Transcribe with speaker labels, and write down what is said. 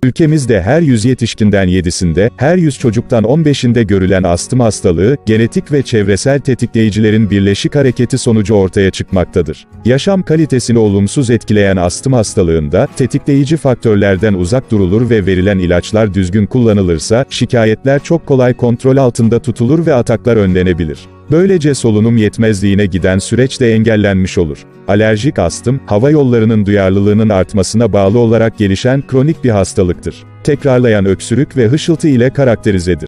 Speaker 1: Ülkemizde her 100 yetişkinden 7'sinde, her 100 çocuktan 15'inde görülen astım hastalığı, genetik ve çevresel tetikleyicilerin birleşik hareketi sonucu ortaya çıkmaktadır. Yaşam kalitesini olumsuz etkileyen astım hastalığında, tetikleyici faktörlerden uzak durulur ve verilen ilaçlar düzgün kullanılırsa, şikayetler çok kolay kontrol altında tutulur ve ataklar önlenebilir. Böylece solunum yetmezliğine giden süreç de engellenmiş olur. Alerjik astım, hava yollarının duyarlılığının artmasına bağlı olarak gelişen kronik bir hastalıktır. Tekrarlayan öksürük ve hışıltı ile karakterizedir.